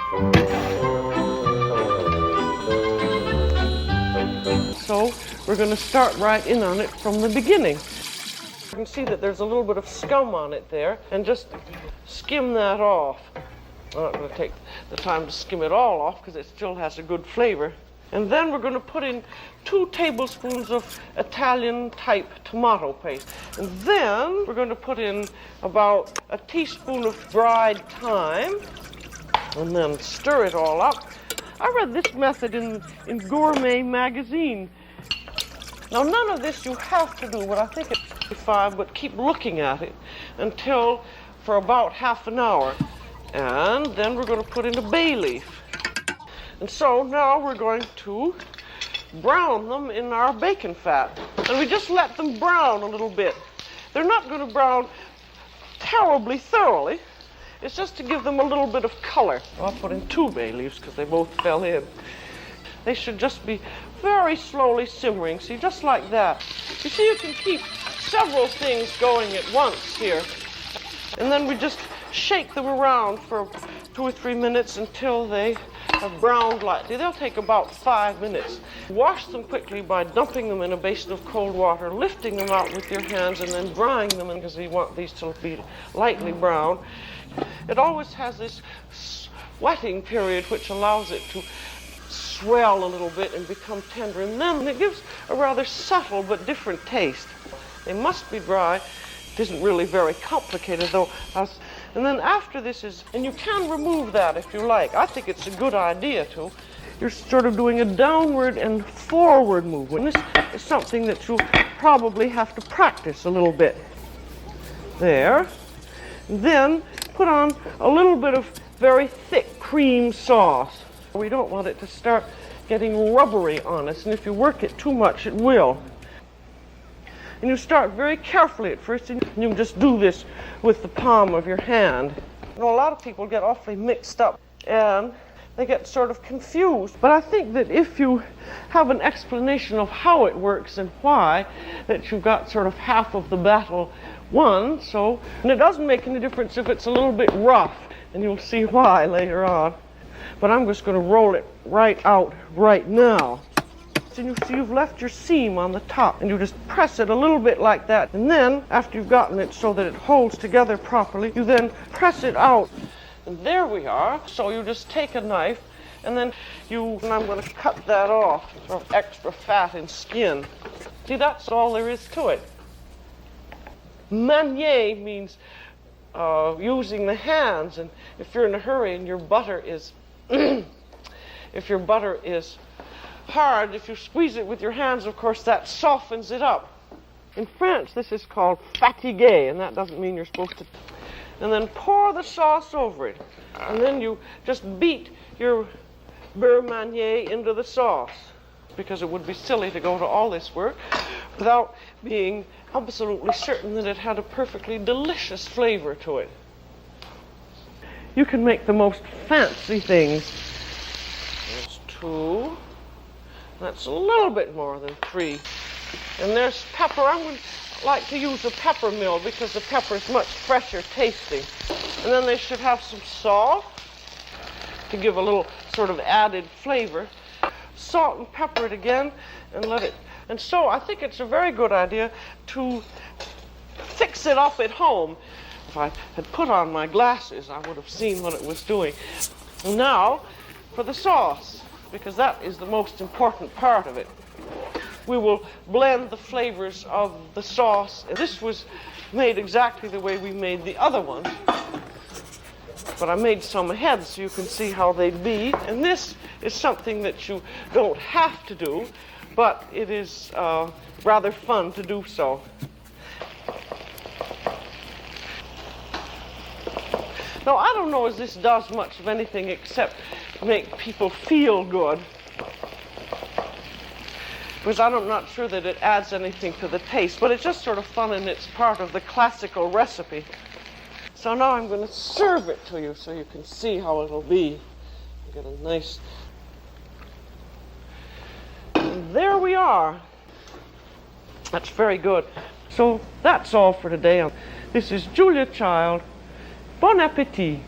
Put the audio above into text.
So we're going to start right in on it from the beginning. You can see that there's a little bit of scum on it there, and just skim that off. I'm not going to take the time to skim it all off because it still has a good flavor. And then we're going to put in 2 tablespoons of Italian type tomato paste. And then we're going to put in about a teaspoon of dried thyme, and then stir it all up. I read this method in Gourmet magazine. Now, none of this you have to do, but I think it's 5, but keep looking at it until for about half an hour. And then we're going to put in a bay leaf. And so now we're going to brown them in our bacon fat. And we just let them brown a little bit. They're not going to brown terribly thoroughly. It's just to give them a little bit of color. I'll put in 2 bay leaves because they both fell in. They should just be very slowly simmering. See, just like that. You see, you can keep several things going at once here. And then we just shake them around for 2 or 3 minutes until they have browned lightly. They'll take about 5 minutes. Wash them quickly by dumping them in a basin of cold water, lifting them out with your hands, and then drying them because you want these to be lightly brown. It always has this sweating period which allows it to swell a little bit and become tender, and then it gives a rather subtle but different taste. They must be dry. It isn't really very complicated though. And then after this is, and you can remove that if you like. I think it's a good idea to. You're sort of doing a downward and forward movement. This is something that you'll probably have to practice a little bit. There. Then put on a little bit of very thick cream sauce. We don't want it to start getting rubbery on us, and if you work it too much, it will. And you start very carefully at first, and you just do this with the palm of your hand. You know, a lot of people get awfully mixed up, and they get sort of confused. But I think that if you have an explanation of how it works and why, that you've got sort of half of the battle won. So, and it doesn't make any difference if it's a little bit rough, and you'll see why later on. But I'm just going to roll it right out right now. And you see you've left your seam on the top, and you just press it a little bit like that. And then, after you've gotten it so that it holds together properly, you then press it out. And there we are. So you just take a knife, and then and I'm going to cut that off, sort of extra fat and skin. See, that's all there is to it. Manier means using the hands, and if you're in a hurry and your butter is if your butter is hard, if you squeeze it with your hands, of course, that softens it up. In French, this is called fatigué, and that doesn't mean you're supposed to. And then pour the sauce over it, and then you just beat your beurre manier into the sauce, because it would be silly to go to all this work without being absolutely certain that it had a perfectly delicious flavor to it. You can make the most fancy things. There's 2. That's a little bit more than 3. And there's pepper. I would like to use a pepper mill because the pepper is much fresher tasting. And then they should have some salt to give a little sort of added flavor. Salt and pepper it again and let it. And so I think it's a very good idea to fix it up at home. If I had put on my glasses, I would have seen what it was doing. Now for the sauce, because that is the most important part of it. We will blend the flavors of the sauce. This was made exactly the way we made the other one. But I made some ahead so you can see how they'd be. And this is something that you don't have to do, but it is rather fun to do so. Now, I don't know if this does much of anything except make people feel good, because I'm not sure that it adds anything to the taste, but it's just sort of fun, and it's part of the classical recipe. So now I'm going to serve it to you so you can see how it'll be. Get a nice... And there we are. That's very good. So that's all for today. This is Julia Child. Bon appétit.